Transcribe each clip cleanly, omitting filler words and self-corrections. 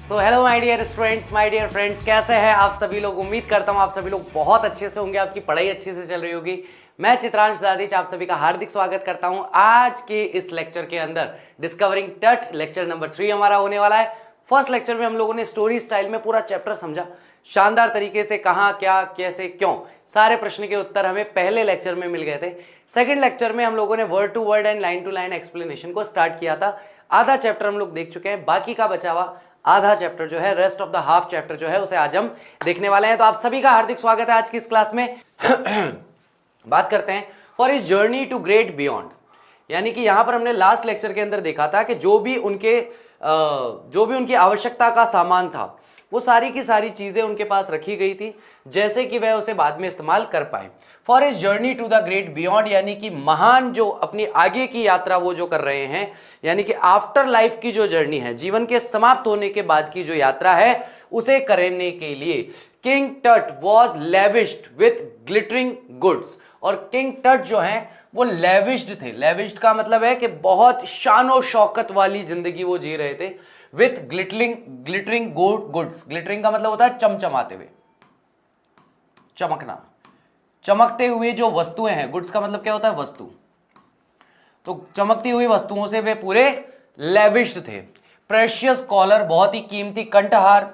So hello my dear students, my dear friends, कैसे हैं आप सभी लोग। उम्मीद करता हूं आप सभी लोग बहुत अच्छे से होंगे, आपकी पढ़ाई अच्छे से चल रही होगी। मैं चित्रांश दादीच आप सभी का हार्दिक स्वागत करता हूं। आज के इस लेक्चर के अंदर डिस्कवरिंग टट लेक्चर नंबर 3 हमारा होने वाला है। फर्स्ट लेक्चर में हम लोगों ने स्टोरी स्टाइल में पूरा चैप्टर समझा, शानदार तरीके से, कहाँ क्या कैसे क्यों, सारे प्रश्न के उत्तर हमें पहले लेक्चर में मिल गए थे। सेकंड लेक्चर में हम लोगों ने word to word and line to line explanation को स्टार्ट किया था। आधा चैप्टर हम लोग देख चुके हैं, बाकी का बचा हुआ आधा चैप्टर जो है, rest of the half chapter जो है, उसे आज हम देखने वाले हैं। तो आप सभी का हार्दिक स्वागत है आज की इस क्लास में। बात करते हैं for his journey to great beyond, यानी कि यहां पर हमने लास्ट लेक्चर के अंदर देखा था कि जो भी उनकी आवश्यकता का सामान था वो सारी की सारी चीजें उनके पास रखी गई थी, जैसे कि वह उसे बाद में इस्तेमाल कर पाए। For his journey to the great beyond, यानी कि महान जो अपनी आगे की यात्रा वो जो कर रहे हैं, यानी कि आफ्टर लाइफ की जो जर्नी है, जीवन के समाप्त होने के बाद की जो यात्रा है, उसे करने के लिए किंग टट वॉज लेविश्ड विथ ग्लिटरिंग गुड्स। और किंग टट जो है वो लेविश्ड थे। लेविश्ड का मतलब है कि बहुत शानो शौकत वाली जिंदगी वो जी रहे थे। विथ ग्लिटरिंग गुड्स, ग्लिटरिंग का मतलब होता है चमचमाते हुए, चमकना, चमकते हुए जो वस्तुएं हैं। गुड्स का मतलब क्या होता है? वस्तु। तो चमकती हुई वस्तुओं से वे पूरे लेविश्ड थे। प्रेशियस कॉलर, बहुत ही कीमती कंठहार।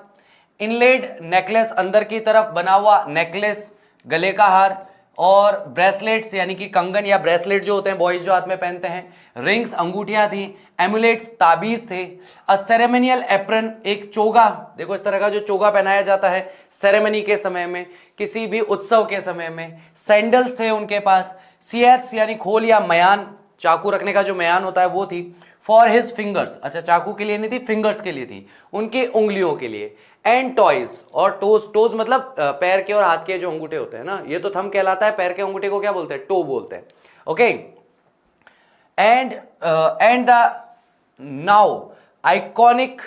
इनलेड नेकलेस, अंदर की तरफ बना हुआ नेकलेस, गले का हार। और ब्रेसलेट्स यानी कि कंगन या ब्रेसलेट जो होते हैं बॉयज जो हाथ में पहनते हैं। रिंग्स, अंगूठियां थी। एमुलेट्स, ताबीज थे। अ सेरेमनियल एप्रन, एक चोगा, देखो इस तरह का जो चोगा पहनाया जाता है सेरेमनी के समय में, किसी भी उत्सव के समय में। सैंडल्स थे उनके पास। सियथ्स यानी खोल या मयान, चाकू रखने का जो मयान होता है वो थी। फॉर हिज फिंगर्स, अच्छा चाकू के लिए नहीं थी, फिंगर्स के लिए थी, उनके उंगलियों के लिए। एंड टॉयज, और टोज, टोज मतलब पैर के और हाथ के जो अंगूठे होते हैं ना, ये तो थंब कहलाता है, पैर के अंगूठे को क्या बोलते हैं? टो बोलते हैं। Okay. And the now iconic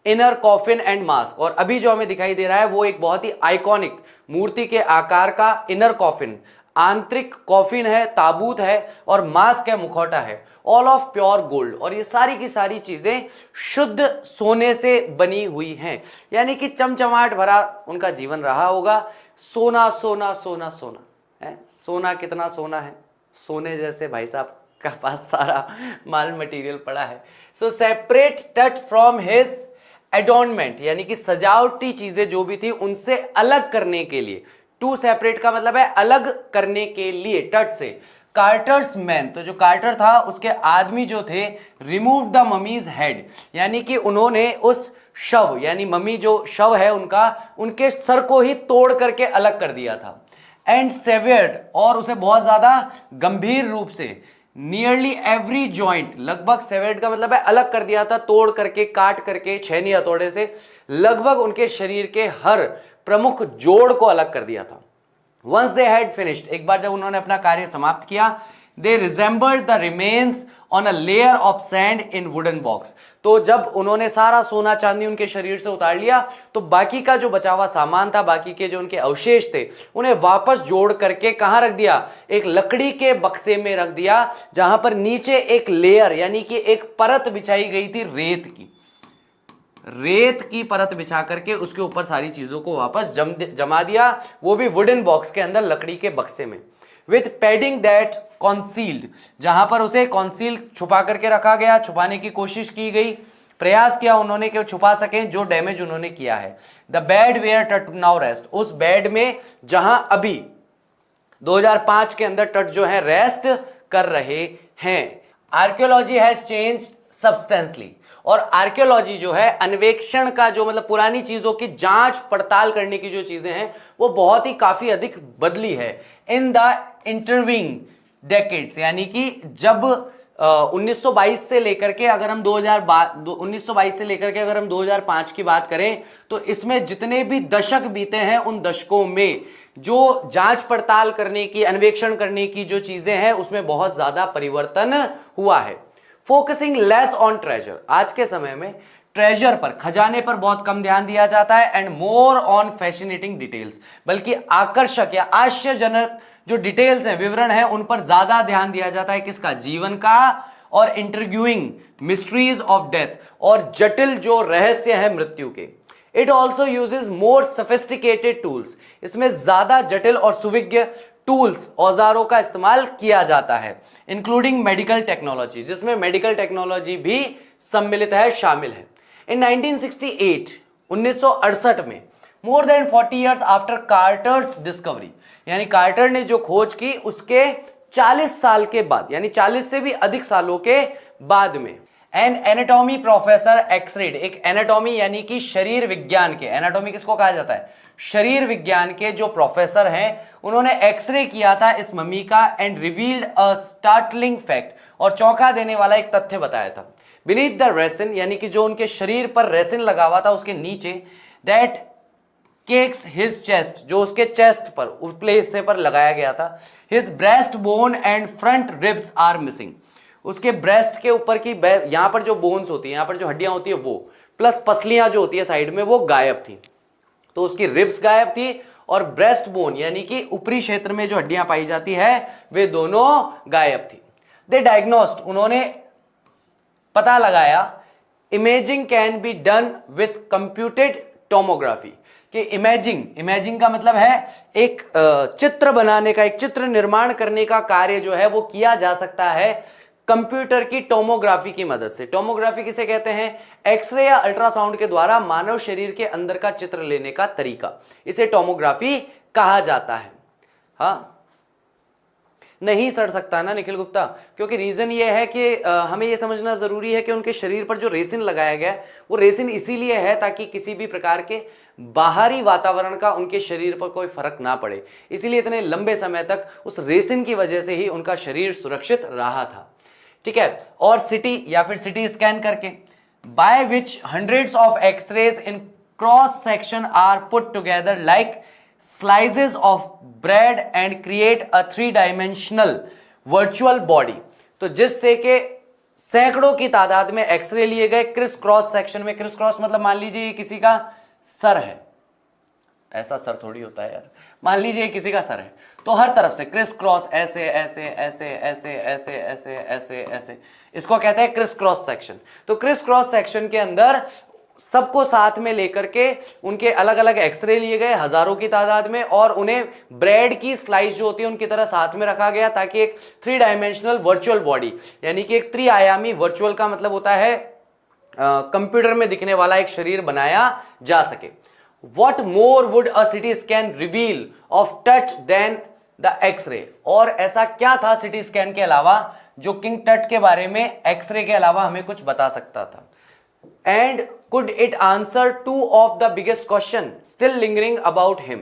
inner coffin and mask, और अभी जो हमें दिखाई दे रहा है वो एक बहुत ही आइकॉनिक मूर्ति के आकार का इनर कॉफिन, आंतरिक कॉफिन है, ताबूत है, और मास्क है, मुखौटा है। ऑल ऑफ प्योर गोल्ड, और ये सारी की सारी चीजें शुद्ध सोने से बनी हुई हैं, यानी कि चमचमाट भरा उनका जीवन रहा होगा। सोना सोना सोना सोना है। सोना कितना सोना है? सोने जैसे भाई साहब का पास सारा माल मटेरियल पड़ा है। सो सेपरेट टट फ्रॉम हिज एडॉर्नमेंट, यानी कि सजावटी चीजें जो भी थी उनसे अलग करने के लिए। टू सेपरेट का मतलब है अलग करने के लिए, टट से। कार्टर्स मैन, तो जो कार्टर था उसके आदमी जो थे, रिमूव द ममीज हेड, यानी कि उन्होंने उस शव, यानी मम्मी जो शव है उनका, उनके सर को ही तोड़ करके अलग कर दिया था। एंड सेवर्ड, और उसे बहुत ज्यादा गंभीर रूप से, नियरली एवरी जॉइंट, लगभग सेवर्ड का मतलब है अलग कर दिया था, तोड़ करके, काट करके, छेनी हथौड़े से लगभग उनके शरीर के हर प्रमुख जोड़ को अलग कर दिया था। वंस दे हैड फिनिश्ड, एक बार जब उन्होंने अपना कार्य समाप्त किया, they resembled the remains on a layer of sand in wooden box, तो जब उन्होंने सारा सोना चांदी उनके शरीर से उतार लिया तो बाकी का जो बचा हुआ सामान था, बाकी के जो उनके अवशेष थे, उन्हें वापस जोड़ करके कहां रख दिया? एक लकड़ी के बक्से में रख दिया, जहां पर नीचे एक लेयर यानी कि एक परत बिछाई गई थी रेत की। रेत की परत बिछा करके उसके ऊपर सारी चीजों को वापस जमा दिया, वो भी वुडन बॉक्स के अंदर, लकड़ी के बक्से में। विथ पैडिंग दैट कॉन्सील्ड, जहां पर उसे कॉन्सील, छुपा करके रखा गया, छुपाने की कोशिश की गई, प्रयास किया उन्होंने कि वो छुपा सकें जो डैमेज उन्होंने किया है। द बेड वेयर टट नाउ रेस्ट, उस बेड में जहां अभी 2005 के अंदर टट जो है रेस्ट कर रहे हैं। आर्कियोलॉजी हैज चेंज्ड सब्सटेंसली, और आर्कियोलॉजी जो है, अन्वेषण का जो मतलब पुरानी चीजों की जांच पड़ताल करने की जो चीजें हैं वो बहुत ही काफी अधिक बदली है। इन द इंटरविंग डेकेड्स, यानी कि जब 1922 से लेकर के अगर हम 1922 से लेकर के अगर हम 2005 की बात करें तो इसमें जितने भी दशक बीते हैं उन दशकों में जो जांच पड़ताल करने की, अन्वेषण करने की जो चीजें हैं उसमें बहुत ज्यादा परिवर्तन हुआ है। फोकसिंग लेस ऑन ट्रेजर, आज के समय में ट्रेजर पर, खजाने पर बहुत कम ध्यान दिया जाता है। And more on fascinating details, बल्कि आकर्षक या आश्चर्यजनक जो डिटेल्स हैं, विवरण है, उन पर ज्यादा ध्यान दिया जाता है। किसका? जीवन का और इंटरव्यूइंग मिस्ट्रीज ऑफ डेथ, और जटिल जो रहस्य है मृत्यु के। It also uses more sophisticated tools, इसमें ज्यादा जटिल और सुविज्ञ टूल्स, औजारों का इस्तेमाल किया जाता है, इंक्लूडिंग मेडिकल टेक्नोलॉजी, जिसमें मेडिकल टेक्नोलॉजी भी सम्मिलित है, शामिल है। इन 1968 में, more than 40 years after कार्टर्स discovery, यानी कार्टर ने जो खोज की उसके 40 साल के बाद, यानी 40 से भी अधिक सालों के बाद में, एन एनाटॉमी प्रोफेसर एक्सरेड, एक एनाटॉमी यानी कि शरीर विज्ञान के, एनाटॉमी किसको कहा जाता है, शरीर विज्ञान के जो प्रोफेसर हैं, उन्होंने एक्सरे किया था इस मम्मी का, and revealed a startling fact, और चौंका देने वाला एक तथ्य बताया था। बीनीथ द रेसिन, यानी कि जो उनके शरीर पर रेसिन लगा हुआ था उसके नीचे, दैट केक्स हिज चेस्ट, जो उसके चेस्ट पर, उपले हिस्से पर लगाया गया था, his breast bone and front ribs are missing, उसके ब्रेस्ट के ऊपर की, यहां पर जो बोन्स होती है, यहां पर जो हड्डियां होती है वो, प्लस पसलियां जो होती है साइड में, वो गायब थी। तो उसकी रिब्स गायब थी और ब्रेस्ट बोन यानी कि ऊपरी क्षेत्र में जो हड्डियां पाई जाती है वे दोनों गायब थी। दे डायग्नोस्ड, उन्होंने पता लगाया, imaging can be done with computed tomography, कि इमेजिंग का मतलब है एक चित्र बनाने का, एक चित्र निर्माण करने का कार्य जो है वो किया जा सकता है कंप्यूटर की टोमोग्राफी की मदद से। टोमोग्राफी किसे कहते हैं, एक्सरे या अल्ट्रासाउंड के द्वारा मानव शरीर के अंदर का चित्र लेने का तरीका, इसे टोमोग्राफी कहा जाता है। हाँ, नहीं सड़ सकता ना निखिल गुप्ता, क्योंकि रीजन ये है कि हमें यह समझना जरूरी है कि उनके शरीर पर जो रेसिन लगाया गया है वो रेसिन इसीलिए है ताकि किसी भी प्रकार के बाहरी वातावरण का उनके शरीर पर कोई फर्क ना पड़े, इसीलिए इतने लंबे समय तक उस रेसिन की वजह से ही उनका शरीर सुरक्षित रहा था। ठीक है, और सिटी या फिर सिटी स्कैन करके, by which hundreds of x-rays in cross section are put together like slices of bread and create a 3 dimensional virtual body, तो जिससे कि सैकड़ों की तादाद में एक्सरे लिए गए क्रिस क्रॉस सेक्शन में। क्रिस क्रॉस मतलब मान लीजिए ये किसी का सर है, ऐसा सर थोड़ी होता है यार, मान लीजिए किसी का सर है, तो हर तरफ से क्रिस क्रॉस, ऐसे ऐसे ऐसे ऐसे ऐसे ऐसे ऐसे ऐसे, इसको कहते हैं क्रिस क्रॉस सेक्शन। तो क्रिस क्रॉस सेक्शन के अंदर सबको साथ में लेकर के उनके अलग अलग एक्सरे लिए गए हजारों की तादाद में, और उन्हें ब्रेड की स्लाइस जो होती है उनकी तरह साथ में रखा गया ताकि एक 3 डायमेंशनल वर्चुअल बॉडी, यानी कि एक त्रिआयामी, वर्चुअल का मतलब होता है कंप्यूटर में दिखने वाला एक शरीर बनाया जा सके। What more would a CT scan reveal of touch than the X-ray? और ऐसा क्या था सिटी स्कैन के अलावा जो किंग टट के बारे में एक्सरे के अलावा हमें कुछ बता सकता था? And could it answer 2 of the biggest question still lingering about him?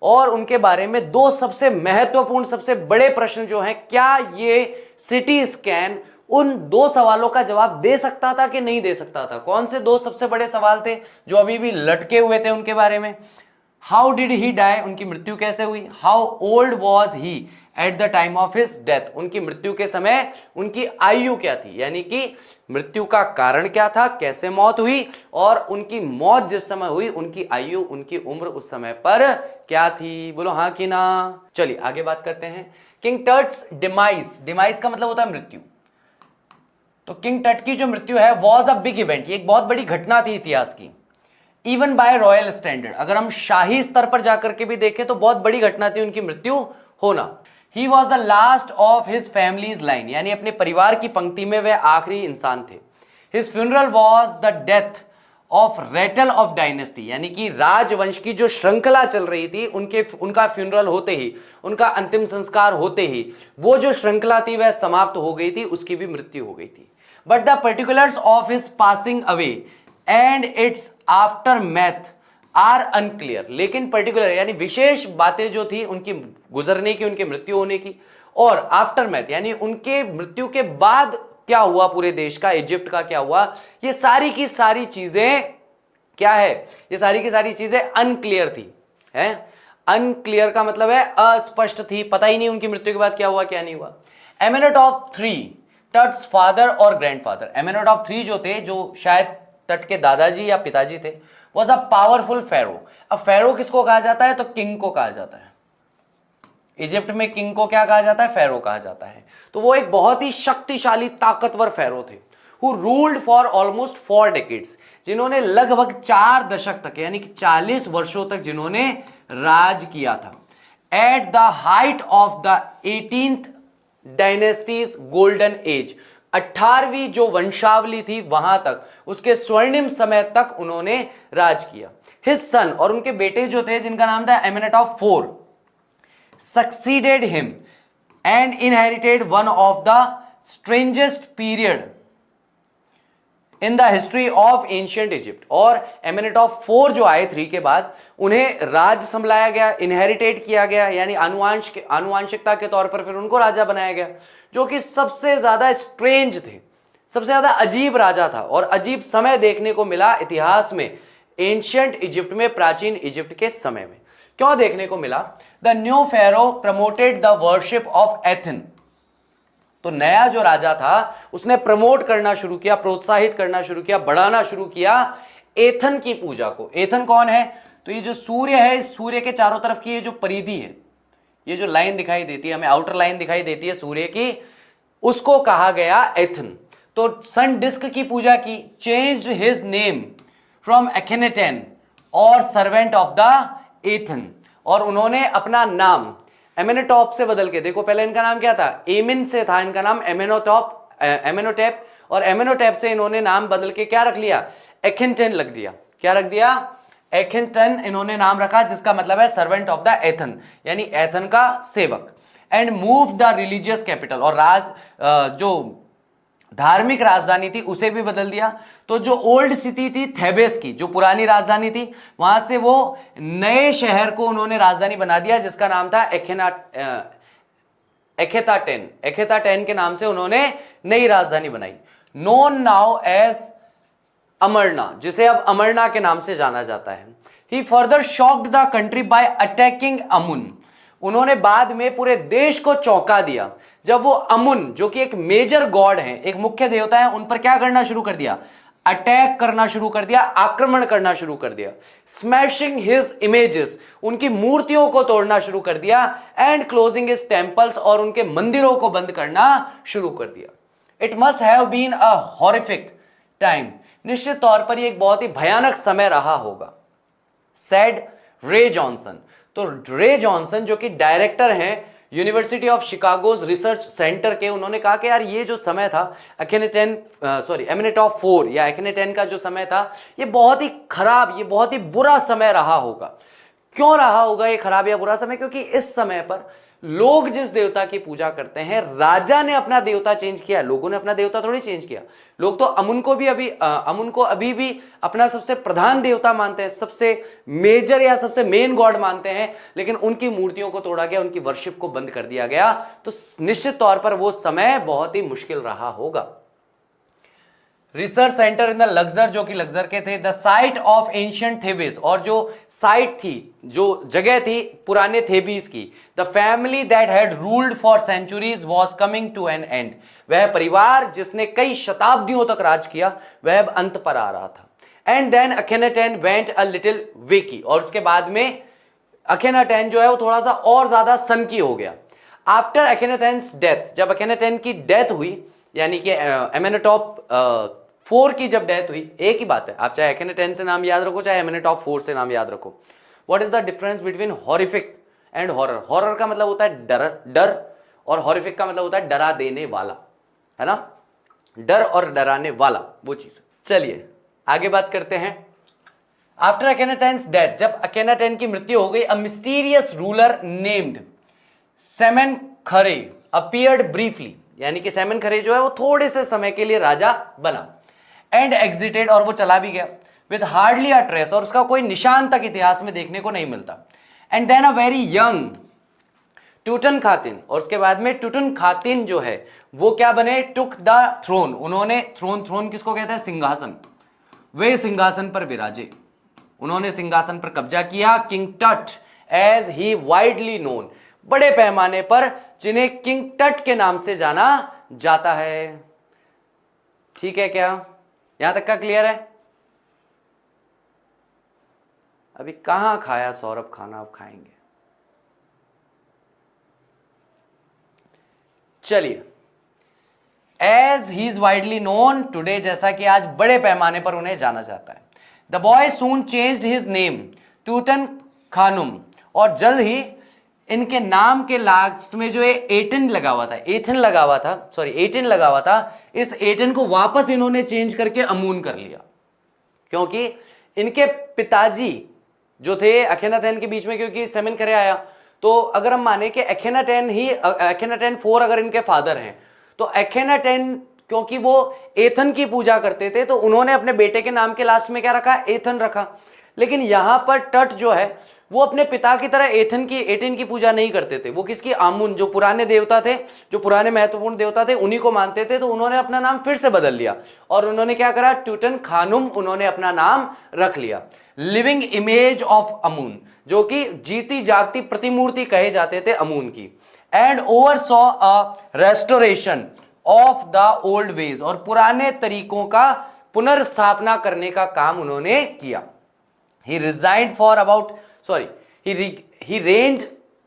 और उनके बारे में 2 सबसे महत्वपूर्ण, सबसे बड़े प्रश्न जो हैं, क्या ये सिटी स्कैन उन 2 सवालों का जवाब दे सकता था कि नहीं दे सकता था? कौन से 2 सबसे बड़े सवाल थे जो अभी भी लटके हुए थे उनके बारे में? हाउ डिड ही डाई, उनकी मृत्यु कैसे हुई? How old was he at the time of his death, उनकी मृत्यु के समय उनकी आयु क्या थी, यानी कि मृत्यु का कारण क्या था, कैसे मौत हुई, और उनकी मौत जिस समय हुई उनकी आयु, उनकी उम्र उस समय पर क्या थी? बोलो हाँ कि ना। चलिए आगे बात करते हैं। किंग टट्स डिमाइस, डिमाइस का मतलब होता है मृत्यु। तो किंग टट की जो मृत्यु है वॉज अ बिग इवेंट, ये एक बहुत बड़ी घटना थी इतिहास की। इवन बाय रॉयल स्टैंडर्ड, अगर हम शाही स्तर पर जाकर के भी देखें तो बहुत बड़ी घटना थी उनकी मृत्यु होना। He was the last of his families line, यानी अपने परिवार की पंक्ति में वह आखिरी इंसान थे। His funeral was the death of Ratle of dynasty, यानी कि राजवंश की जो श्रृंखला चल रही थी उनका फ्यूनरल होते ही, उनका अंतिम संस्कार होते ही वो जो श्रृंखला थी वह समाप्त हो गई थी, उसकी भी मृत्यु हो गई थी। But the particulars of his passing away and its aftermath are unclear, लेकिन पर्टिकुलर यानी विशेष बातें जो थी उनकी गुजरने की, उनकी मृत्यु होने की, और आफ्टर मैथ यानी उनके मृत्यु के बाद क्या हुआ पूरे देश का, इजिप्ट का क्या हुआ, ये सारी की सारी चीजें क्या है, ये सारी की सारी चीजें अनक्लियर थी। है अनक्लियर का मतलब है अस्पष्ट थी, पता ही नहीं उनकी मृत्यु के बाद क्या हुआ क्या नहीं हुआ। एमिनेट ऑफ 3 टट्स फादर और ग्रैंडफादर, एमिनेट ऑफ 3 जो थे, जो शायद टट के दादाजी या पिताजी थे, वॉज अ पावरफुल फेरो। अब फेरो किसको कहा जाता है? तो किंग को कहा जाता है। इजिप्ट में किंग को क्या कहा जाता है? फेरो कहा जाता है। तो वो एक बहुत ही शक्तिशाली ताकतवर फेरो थे, who ruled for almost 4 decades, जिन्होंने लगभग 4 दशक तक यानी कि 40 वर्षों तक जिन्होंने राज किया था। At the height of the 18th dynasties golden age, 18वीं जो वंशावली थी वहां तक, उसके स्वर्णिम समय तक उन्होंने राज किया। हिज सन, और उनके बेटे जो थे जिनका नाम था एमेनेटॉप IV, succeeded him and inherited one of the strangest period in the history of ancient Egypt. और एमेनेटॉप IV जो आए 3 के बाद, उन्हें राज संभलाया गया, इनहेरिटेट किया गया, यानी आनुवांशिकता के तौर पर फिर उनको राजा बनाया गया, जो कि सबसे ज्यादा स्ट्रेंज थे, सबसे ज्यादा अजीब राजा था। और अजीब समय देखने को मिला इतिहास में, एंशियंट इजिप्ट में, प्राचीन इजिप्ट के समय में। क्यों देखने को मिला? The new pharaoh promoted the worship of Aten. तो नया जो राजा था उसने प्रमोट करना शुरू किया, प्रोत्साहित करना शुरू किया, बढ़ाना शुरू किया एथन की पूजा को। एथन कौन है? तो ये जो सूर्य है, इस सूर्य के चारों तरफ की ये जो परिधि है, ये जो लाइन दिखाई देती है हमें, आउटर लाइन दिखाई देती है सूर्य की, उसको कहा गया एथन। तो सन डिस्क की पूजा की। चेंज्ड हिज नेम फ्रॉम एखेनेटेन और सर्वेंट ऑफ द एथन, और उन्होंने अपना नाम एमेनेटॉप से बदल के, देखो पहले इनका नाम क्या था? एमिन से था इनका नाम एमेनोटेप, और एमेनोटेप से इन्होंने नाम बदल के क्या रख लिया? एखेनटेन रख दिया। क्या रख दिया? एखेनटेन इन्होंने नाम रखा, जिसका मतलब है सर्वेंट ऑफ द एथन, यानी एथन का सेवक। And move the religious capital, और जो धार्मिक राजधानी थी उसे भी बदल दिया। तो जो ओल्ड सिटी थी थेबेस की, जो पुरानी राजधानी थी, वहां से वो नए शहर को उन्होंने राजधानी बना दिया, जिसका नाम था एखेताटेन। एखेताटेन के नाम से उन्होंने नई राजधानी बनाई। नोन नाउ एज अमरना, जिसे अब अमरना के नाम से जाना जाता है। He further shocked the country by attacking Amun. उन्होंने बाद में पूरे देश को चौंका दिया जब वो अमुन, जो कि एक मेजर गॉड है, एक मुख्य देवता है, उन पर क्या करना शुरू कर दिया? अटैक करना शुरू कर दिया, आक्रमण करना शुरू कर दिया। स्मैशिंग हिज इमेजेस, उनकी मूर्तियों को तोड़ना शुरू कर दिया। एंड क्लोजिंग हिज टेंपल्स, और उनके मंदिरों को बंद करना शुरू कर दिया। It must have been a horrific time, निश्चित तौर पर यह एक बहुत ही भयानक समय रहा होगा। सेड रे जॉनसन। तो रे जॉनसन जो कि डायरेक्टर हैं यूनिवर्सिटी ऑफ शिकागोज रिसर्च सेंटर के, उन्होंने कहा कि यार ये जो समय था एमेनेटॉप IV या एखेनेटेन का जो समय था, ये बहुत ही खराब, ये बहुत ही बुरा समय रहा होगा। क्यों रहा होगा ये खराब या बुरा समय? क्योंकि इस समय पर लोग जिस देवता की पूजा करते हैं, राजा ने अपना देवता चेंज किया, लोगों ने अपना देवता थोड़ी चेंज किया। लोग तो अमुन को अभी भी अपना सबसे प्रधान देवता मानते हैं, सबसे मेजर या सबसे मेन गॉड मानते हैं, लेकिन उनकी मूर्तियों को तोड़ा गया, उनकी वर्शिप को बंद कर दिया गया। तो निश्चित तौर पर वो समय बहुत ही मुश्किल रहा होगा। रिसर्च सेंटर इन द लग्जर, जो कि लग्जर के थे। The site of ancient Thebes, और जो साइट थी, जो जगह थी पुराने थेबिस की। The family that had ruled for centuries was coming to an end, वह परिवार जिसने कई शताब्दियों तक राज किया, वह अब अंत पर आ रहा था। And then Akhenaten went a little wacky, और उसके बाद में अखेनाटेन जो है वो थोड़ा सा और ज्यादा सनकी हो गया। आफ्टर अखेनाटेन्स डेथ, जब अखेनाटेन की डेथ हुई, यानी कि एमेनेटॉप IV की जब डेथ हुई, एक ही बात है, आप चाहे एखेनेटेन से नाम याद रखो, चाहे एमेनेटॉप IV से नाम याद रखो। What is the difference between horrific and horror? Horror का मतलब होता है डर, और हॉरिफिक का मतलब होता है डरा देने वाला, है ना? डर और डराने वाला वो चीज। चलिए आगे बात करते हैं। आफ्टर अखेनाटेन्स डेथ, जब अखेनाटेन की मृत्यु हो गई, a mysterious ruler named Smenkhkare appeared briefly, यानी कि सेमेनखरे जो है वो थोड़े से समय के लिए राजा बना। एंड एग्जिटेड, और वो चला भी गया। विद हार्डली अ ट्रेस, और उसका कोई निशान तक इतिहास में देखने को नहीं मिलता। And then a very young Tutankhaten, और उसके बाद में टूटनखातिन जो है वो क्या बने? टुक द थ्रोन, उन्होंने थ्रोन किसको कहते हैं? सिंहासन। वे सिंहासन पर विराजे, उन्होंने सिंहासन पर कब्जा किया। किंग टट एज ही वाइडली नोन, बड़े पैमाने पर जिन्हें किंग टट के नाम से जाना जाता है। ठीक है क्या? यहां तक का क्लियर है? अभी कहां खाया सौरभ खाना, अब खाएंगे। चलिए, as he is widely known today, जैसा कि आज बड़े पैमाने पर उन्हें जाना जाता है। The boy soon changed his name Tutankhamun, और जल्द ही इनके नाम के लास्ट में जो 18 लगा हुआ था, 18 लगा हुआ था, सॉरी 18 लगा हुआ था, इस 18 को वापस इन्होंने चेंज करके अमून कर लिया, क्योंकि इनके पिताजी जो थे अखेनाटेन के बीच में, क्योंकि सेमेनकरे आया, तो अगर हम माने कि अखेनाटेन 4 अगर इनके फादर हैं, तो अखेनाटेन क्योंकि वो एथन की पूजा करते थे, तो उन्होंने अपने बेटे के नाम के लास्ट में क्या रखा, एथन रखा। लेकिन यहां पर टट जो है वो अपने पिता की तरह एथन की पूजा नहीं करते थे, वो किसकी, आमुन, जो पुराने देवता थे, जो पुराने महत्वपूर्ण देवता थे, उन्हीं को मानते थे। तो उन्होंने अपना नाम फिर से बदल लिया और उन्होंने क्या करा, टूटन खानुम उन्होंने अपना नाम रख लिया। लिविंग इमेज ऑफ अमून, जो कि जीती जागती प्रतिमूर्ति कहे जाते थे अमून की। And oversaw a restoration of the old ways, और पुराने तरीकों का पुनर्स्थापना करने का काम उन्होंने किया। He resigned for about, sorry, he reigned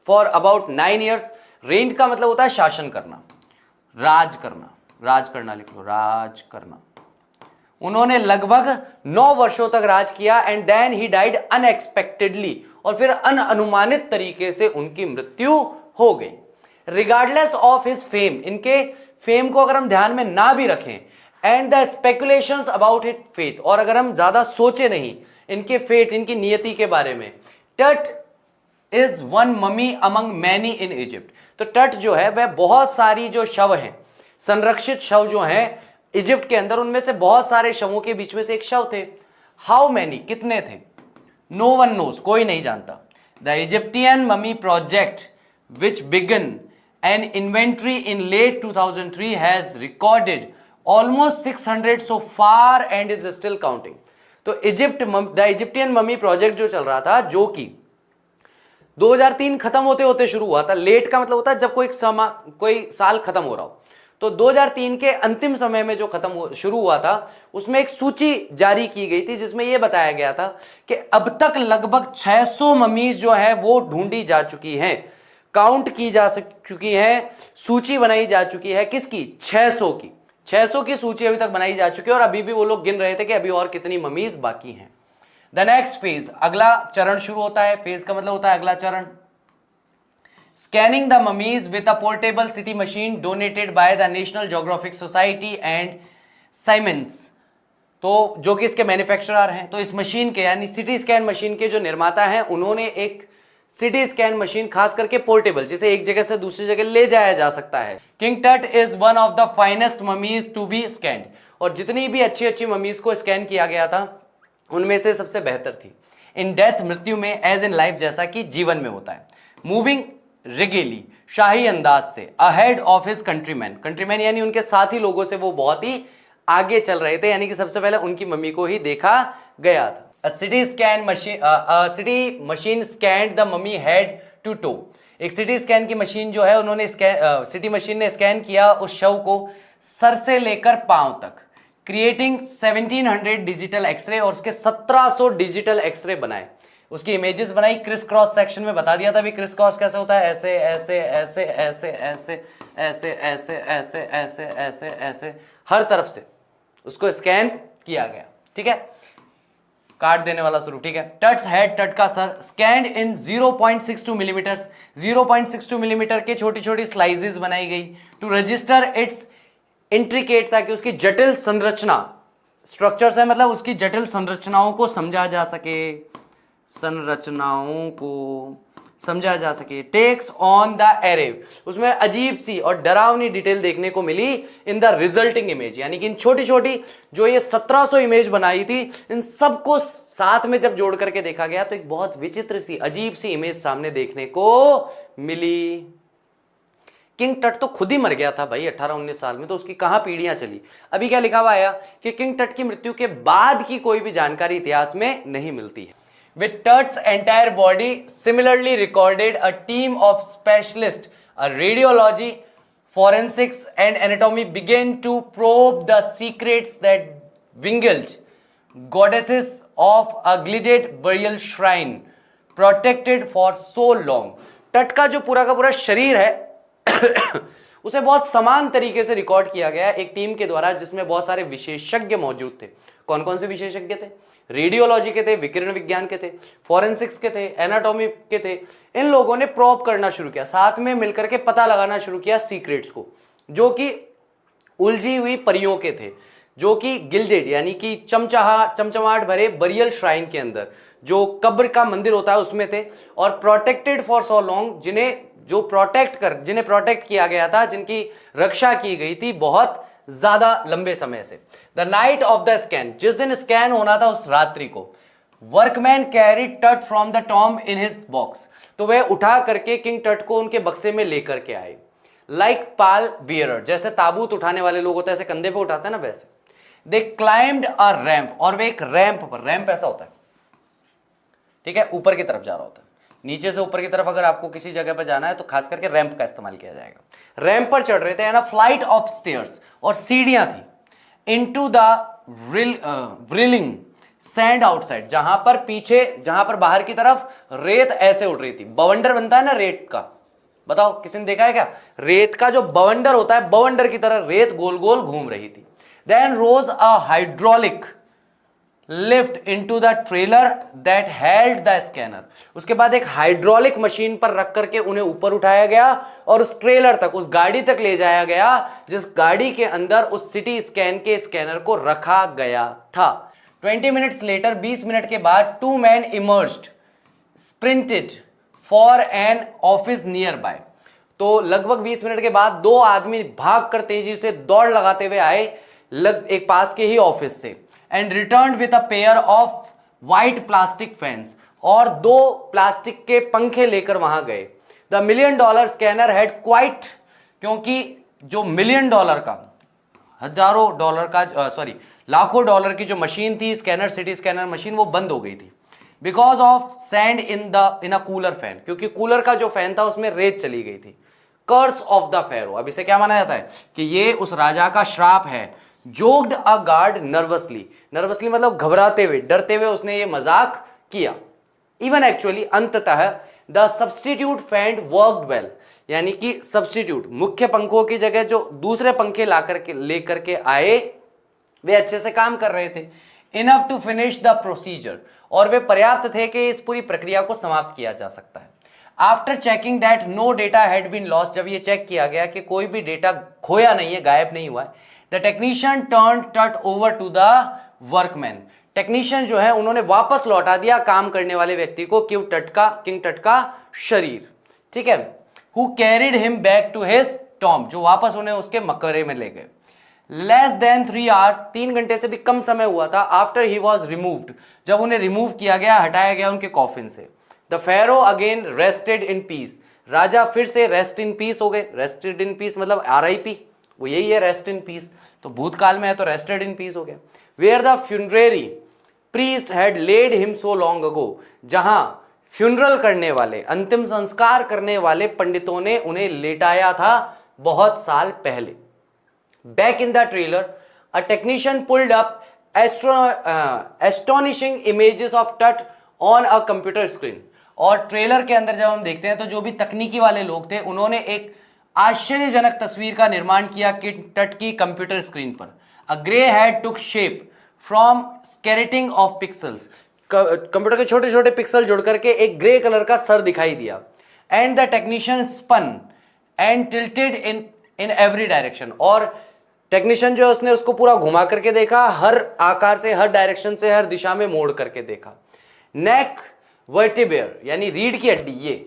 for about 9 years. Reigned का मतलब होता है शासन करना, राज करना, राज करना लिख लो, राज करना। उन्होंने लगभग 9 वर्षों तक राज किया। And then he died unexpectedly, और फिर अनअनुमानित तरीके से उनकी मृत्यु हो गई। रिगार्डलेस ऑफ हिज फेम, इनके फेम को अगर हम ध्यान में ना भी रखें, and the speculations about it faith, और अगर हम ज्यादा सोचे नहीं इनके फेट, इनकी नियति के बारे में, टट is one mummy among many in Egypt. तो टट जो है वह बहुत सारी जो शव हैं, संरक्षित शव जो हैं इजिप्ट के अंदर, उनमें से बहुत सारे शवों के बीच में से एक शव थे। हाउ मैनी, कितने थे, नो वन नोज, कोई नहीं जानता। The Egyptian mummy project which began an inventory in late 2003 has recorded almost 600 so far and is still counting. तो द इजिप्टियन ममी प्रोजेक्ट जो चल रहा था, जो कि 2003 खत्म होते होते शुरू हुआ था। लेट का मतलब होता है जब कोई साल खत्म हो रहा हो। तो 2003 के अंतिम समय में जो शुरू हुआ था, उसमें एक सूची जारी की गई थी जिसमें यह बताया गया था कि अब तक लगभग 600 ममीज जो है वो ढूंढी जा चुकी हैं, काउंट की जा चुकी है, सूची बनाई जा चुकी है। किसकी, 600 की। 600 की सूची अभी तक बनाई जा चुकी है, और अभी भी वो लोग गिन रहे थे कि अभी और कितनी ममीज बाकी हैं। द नेक्स्ट फेज, अगला चरण शुरू होता है। फेज का मतलब होता है अगला चरण। Scanning the mummies with a portable CT machine donated by the National Geographic Society and Siemens, तो जो कि इसके मैन्युफैक्चरर हैं। तो इस मशीन के, यानी सिटी स्कैन मशीन के जो निर्माता हैं, उन्होंने एक सिटी स्कैन मशीन, खास करके पोर्टेबल, जिसे एक जगह से दूसरी जगह ले जाया जा सकता है। King Tut is one of the finest mummies to be scanned, और जितनी भी अच्छी अच्छी ममीज को स्कैन किया गया था उनमें से सबसे बेहतर थी। इन डेथ, मृत्यु में, एज इन लाइफ, जैसा कि जीवन में होता है। मूविंग रिगेली, शाही अंदाज से, अहेड ऑफ हिज कंट्रीमैन यानी उनके साथी लोगों से वो बहुत ही आगे चल रहे थे, यानी कि सबसे पहले उनकी मम्मी को ही देखा गया था। A city machine scanned the mummy head to toe. एक सिटी स्कैन की मशीन जो है, उन्होंने सिटी मशीन ने स्कैन किया उस शव को सर से लेकर पांव तक, क्रिएटिंग 1700 डिजिटल एक्सरे, और उसके 1700 डिजिटल एक्सरे बनाए, उसकी इमेजेस बनाई। क्रिस क्रॉस सेक्शन में बता दिया था भी क्रिस क्रॉस कैसे होता है, ऐसे ऐसे ऐसे ऐसे ऐसे ऐसे ऐसे ऐसे ऐसे ऐसे ऐसे हर तरफ से उसको स्कैन किया गया। ठीक है, काट देने वाला शुरू। ठीक है, टट्स हेड, टट का सर, स्कैन्ड इन 0.62 मिलीमीटर, 0.62 मिलीमीटर के छोटी छोटी स्लाइसेस बनाई गई टू रजिस्टर इट्स इंट्रिकेट, ताकि उसकी जटिल संरचना, स्ट्रक्चर्स है मतलब उसकी जटिल संरचनाओं को समझा जा सके, संरचनाओं को समझा जा सके। टेक्स ऑन द एरे, उसमें अजीब सी और डरावनी डिटेल देखने को मिली इन द रिजल्टिंग इमेज, यानी कि इन छोटी छोटी जो ये 1700 इमेज बनाई थी, इन सबको साथ में जब जोड़ करके देखा गया तो एक बहुत विचित्र सी, अजीब सी इमेज सामने देखने को मिली। किंग टट तो खुद ही मर गया था भाई 18-19 साल में, तो उसकी कहां पीढ़ियां चली। अभी क्या लिखा हुआ आया कि किंग टट की मृत्यु के बाद की कोई भी जानकारी इतिहास में नहीं मिलती है। With Tut's entire body similarly recorded, a team of specialists, radiology, forensics and anatomy began to probe the secrets that winged goddesses of a gilded burial shrine protected for so long. टट का जो पूरा का पूरा शरीर है उसे बहुत समान तरीके से रिकॉर्ड किया गया एक टीम के द्वारा, जिसमें बहुत सारे विशेषज्ञ मौजूद थे। कौन कौन से विशेषज्ञ थे? रेडियोलॉजी के थे, विकिरण विज्ञान के थे, फॉरेंसिक्स के थे, एनाटॉमी के थे। इन लोगों ने प्रोब करना शुरू किया, साथ में मिलकर के पता लगाना शुरू किया सीक्रेट्स को, जो कि उलझी हुई परियों के थे, जो कि गिल्डेड यानी कि चमचमाहट भरे बरियल श्राइन के अंदर, जो कब्र का मंदिर होता है उसमें थे, और प्रोटेक्टेड फॉर सो लॉन्ग, जिन्हें प्रोटेक्ट किया गया था, जिनकी रक्षा की गई थी बहुत ज्यादा लंबे समय से। The night of the scan, जिस दिन स्कैन होना था उस रात्रि को, वर्कमैन कैरीड टट from the tomb in his box, तो वह उठा करके किंग टट को उनके बक्से में लेकर के आए। लाइक पाल बियरर, जैसे ताबूत उठाने वाले लोग होते हैं, ऐसे कंधे पे उठाते हैं ना, वैसे। दे क्लाइम्ड अ रैंप, और वे एक रैंप पर, रैंप ऐसा होता है, ठीक है, ऊपर की तरफ जा रहा होता है, नीचे से ऊपर की तरफ अगर आपको किसी जगह पर जाना है तो खास करके रैंप का इस्तेमाल किया जाएगा। रैंप पर चढ़ रहे थे, ना फ्लाइट ऑफ स्टेयर्स, और सीढ़ियां थी, इनटू द ब्रिलिंग सैंड आउटसाइड, जहां पर बाहर की तरफ रेत ऐसे उड़ रही थी। बवंडर बनता है ना रेत का, बताओ किसी ने देखा है क्या? रेत का जो बवंडर होता है, बवंडर की तरह रेत गोल गोल घूम रही थी। Then rose a hydraulic lift into the trailer that held the scanner, उसके बाद एक हाइड्रोलिक मशीन पर रख करके उन्हें ऊपर उठाया गया और उस ट्रेलर तक, उस गाड़ी तक ले जाया गया, जिस गाड़ी के अंदर उस सिटी स्कैन के स्कैनर को रखा गया था। 20 मिनट्स लेटर, 20 मिनट के बाद, 2 men emerged, sprinted for an office nearby, तो लगभग 20 मिनट के बाद 2 आदमी भागकर तेजी से दौड़ लगाते हुए आए एक पास के ही ऑफिस से, and return with a pair of white plastic fans, और 2 प्लास्टिक के पंखे लेकर वहां गए। The $1 million scanner had quite, क्योंकि जो $1 million का, हजारों डॉलर का, लाखों डॉलर की जो मशीन थी, स्कैनर, सिटी स्कैनर मशीन, वो बंद हो गई थी। Because of sand in a cooler fan, क्योंकि कूलर का जो फैन था उसमें रेत चली गई थी। कर्स ऑफ द फेरो, अब इसे क्या माना जाता है कि ये उस राजा का श्राप है। Joked a guard nervously, nervously मतलब घबराते हुए, डरते हुए उसने ये मजाक किया। इवन एक्चुअली, अंततः the substitute fan worked well, यानी कि सब्स्टिट्यूट, मुख्य पंखों की जगह जो दूसरे पंखे लेकर के आए, वे अच्छे से काम कर रहे थे। Enough to finish the procedure, और वे पर्याप्त थे कि इस पूरी प्रक्रिया को समाप्त किया जा सकता है। After checking that no data had been lost, जब ये चेक किया गया कि कोई भी डेटा खोया नहीं है, गायब नहीं हुआ है, the technician turn Tut over to the workman, technician जो है उन्होंने वापस लौटा दिया काम करने वाले व्यक्ति को किंग टट का शरीर, ठीक है। Who carried him back to his tomb, जो वापस उन्हें उसके मकबरे में ले गए। लेस देन 3 hours, 3 घंटे से भी कम समय हुआ था, आफ्टर ही वॉज रिमूव्ड, जब उन्हें रिमूव किया गया, हटाया गया उनके कॉफिन से। The pharaoh again rested in peace, राजा फिर से रेस्ट इन पीस हो गए। रेस्टेड इन पीस मतलब RIP, वो यही है, रेस्ट इन पीस, तो भूतकाल में है तो रेस्टेड इन पीस हो गया। Where the funerary priest had laid him so long ago, जहां फ्यूनरल करने वाले, अंतिम संस्कार करने वाले पंडितों ने उन्हें लेटाया था बहुत साल पहले। Back in the trailer, a technician pulled up astonishing images of Tut on a computer screen. और ट्रेलर के अंदर जब हम देखते हैं तो जो भी तकनीकी वाले लोग थे, उन्होंने एक आश्चर्यजनक तस्वीर का निर्माण किया किंग टट की कंप्यूटर स्क्रीन पर। A grey head took shape from skeleton of pixels. Computer के छोटे छोटे पिक्सल जुड़ करके एक ग्रे कलर का सर दिखाई दिया। And the technician spun and tilted in every direction. और टेक्नीशियन जो है उसने उसको पूरा घुमा करके देखा, हर आकार से, हर डायरेक्शन से, हर दिशा में मोड़ करके देखा। नेक वर्टिब्रेयर यानी रीढ़ की हड्डी, ये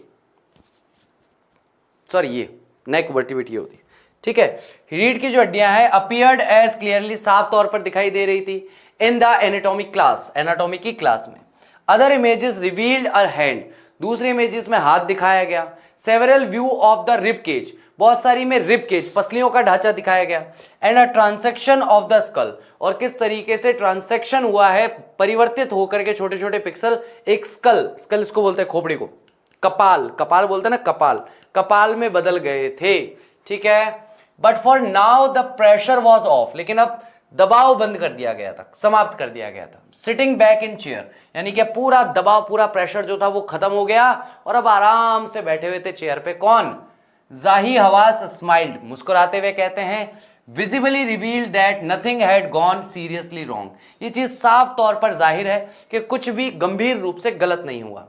नेक वर्टिब्रेट ये होती है, ठीक है। रीढ़ की जो हड्डियां हैं अपीयर्ड एज क्लियरली, साफ तौर पर दिखाई दे रही थी, in the anatomic class, anatomy की क्लास में। Other images revealed a hand, दूसरे इमेजेस में हाथ दिखाया गया। Several view of the rib cage, बहुत सारी में रिब केज, पसलियों का ढांचा दिखाया गया। And a transaction of the skull, और किस तरीके से ट्रांसेक्शन हुआ है, परिवर्तित होकर के छोटे छोटे पिक्सल एक स्कल इसको बोलते हैं खोपड़ी को, कपाल बोलते हैं ना, कपाल में बदल गए थे, ठीक है। But for now the pressure was of, लेकिन अब दबाव बंद कर दिया गया था, समाप्त कर दिया गया था। सिटिंग बैक इन चेयर, यानी कि पूरा दबाव, पूरा प्रेशर जो था वो खत्म हो गया, और अब आराम से बैठे हुए थे चेयर पे। कौन? जाही हवास स्माइल्ड, मुस्कुराते हुए कहते हैं, visibly revealed that nothing had gone seriously wrong. ये चीज साफ तौर पर जाहिर है कि कुछ भी गंभीर रूप से गलत नहीं हुआ।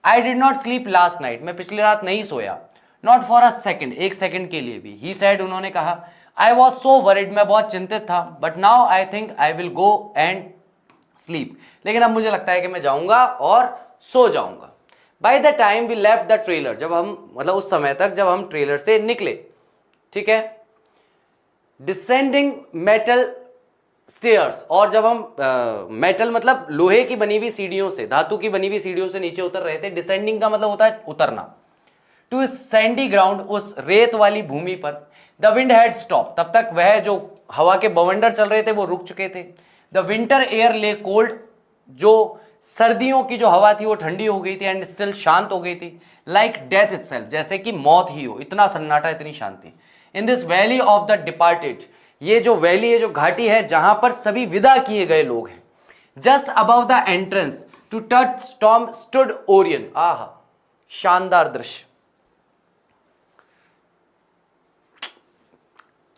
I did not sleep last night, मैं पिछली रात नहीं सोया। नॉट फॉर अ सेकेंड, एक सेकंड के लिए भी। ही सैड, उन्होंने कहा, आई वॉज सो वरिड, मैं बहुत चिंतित था। But now I think I will go and sleep, लेकिन अब मुझे लगता है कि मैं जाऊंगा और सो जाऊंगा। By the time we left the trailer, जब हम मतलब उस समय तक जब हम ट्रेलर से निकले, ठीक है, डिसेंडिंग मेटल स्टेयर्स, और जब हम मेटल मतलब लोहे की बनी हुई सीढ़ियों से, धातु की बनी हुई सीढ़ियों से नीचे उतर रहे थे। डिसेंडिंग का मतलब होता है उतरना। टू सैंडी ग्राउंड, उस रेत वाली भूमि पर। द विंड हैड स्टॉप, तब तक वह जो हवा के बवंडर चल रहे थे वो रुक चुके थे। द विंटर एयर ले कोल्ड, जो सर्दियों की जो हवा थी वो ठंडी हो गई थी। एंड स्टिल, शांत हो गई थी। लाइक डेथ इटसेल्फ, जैसे कि मौत ही हो, इतना सन्नाटा, इतनी शांति। In this valley of the departed, ये जो वैली है, जो घाटी है जहां पर सभी विदा किए गए लोग हैं। Just above the entrance to Tut's स्टॉर्म स्टूड ओरियन। आहा, शानदार दृश्य।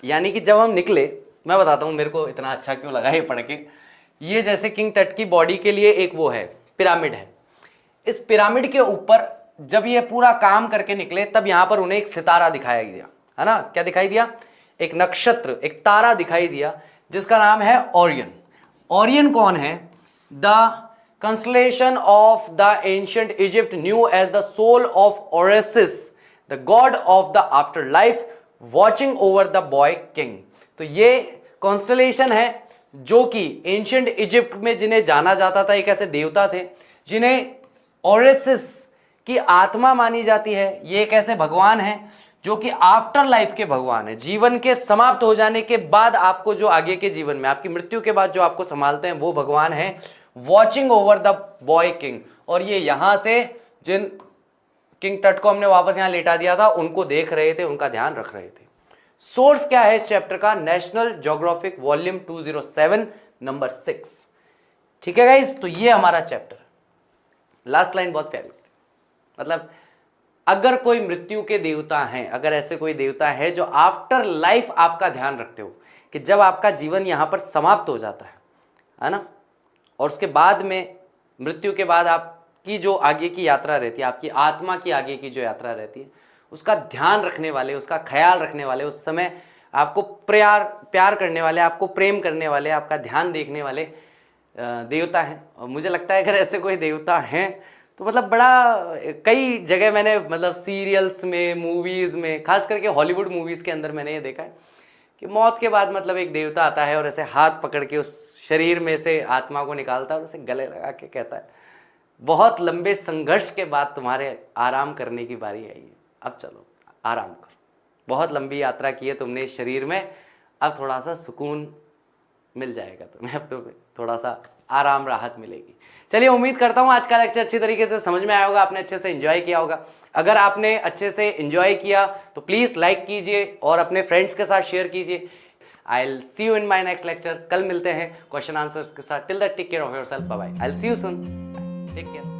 यानी कि जब हम निकले, मैं बताता हूं मेरे को इतना अच्छा क्यों लगा ये पढ़ के। ये जैसे किंग टट की बॉडी के लिए एक वो है, पिरामिड है। इस पिरामिड के ऊपर जब ये पूरा काम करके निकले, तब यहां पर उन्हें एक सितारा दिखाया गया, है ना। क्या दिखाई दिया? एक नक्षत्र, एक तारा दिखाई दिया, जिसका नाम है ओरियन। ओरियन कौन है? The constellation of the ancient Egypt new age the soul of Osiris, the god of the afterlife, watching over the boy king. तो ये कॉन्स्टलेशन है जो कि एंशिएंट इजिप्ट में जिन्हें जाना जाता था, एक ऐसे देवता थे जिन्हें ओरेसिस की आत्मा मानी जाती है। ये एक ऐसे भगवान हैं जो कि आफ्टर लाइफ के भगवान है। जीवन के समाप्त हो जाने के बाद आपको जो आगे के जीवन में, आपकी मृत्यु के बाद जो आपको संभालते हैं, वो भगवान है watching over the boy king. और ये यहां से जिन किंग टट को हमने वापस यहां लेटा दिया था, उनको देख रहे थे, उनका ध्यान रख रहे थे। सोर्स क्या है इस चैप्टर का? National geographic volume 207 number 6। ठीक है गाइस, तो ये हमारा चैप्टर। लास्ट लाइन बहुत प्यारी, मतलब अगर कोई मृत्यु के देवता हैं, अगर ऐसे कोई देवता है जो आफ्टर लाइफ आपका ध्यान रखते हो, कि जब आपका जीवन यहां पर समाप्त हो जाता है ना, और उसके बाद में, मृत्यु के बाद आपकी जो आगे की यात्रा रहती है, आपकी आत्मा की आगे की जो यात्रा रहती है, उसका ध्यान रखने वाले, उसका ख्याल रखने वाले, उस समय आपको प्यार करने वाले, आपको प्रेम करने वाले, आपका ध्यान देखने वाले देवता हैं। और मुझे लगता है अगर ऐसे कोई देवता हैं तो मतलब बड़ा, कई जगह मैंने मतलब सीरियल्स में, मूवीज़ में, खास करके हॉलीवुड मूवीज़ के अंदर मैंने ये देखा है कि मौत के बाद मतलब एक देवता आता है और ऐसे हाथ पकड़ के उस शरीर में से आत्मा को निकालता है और उसे गले लगा के कहता है, बहुत लंबे संघर्ष के बाद तुम्हारे आराम करने की बारी आई है, अब चलो आराम करो, बहुत लंबी यात्रा की है तुमने इस शरीर में, अब थोड़ा सा सुकून मिल जाएगा तुम्हें, अब तुम्हें थोड़ा सा आराम, राहत मिलेगी। चलिए, उम्मीद करता हूँ आज का लेक्चर अच्छी तरीके से समझ में आया होगा, आपने अच्छे से एंजॉय किया होगा। अगर आपने अच्छे से एंजॉय किया तो प्लीज़ लाइक कीजिए और अपने फ्रेंड्स के साथ शेयर कीजिए। I will see you in my next lecture. कल मिलते हैं क्वेश्चन आंसर्स के साथ। Till that take care of yourself, bye bye. I will see you soon, take care.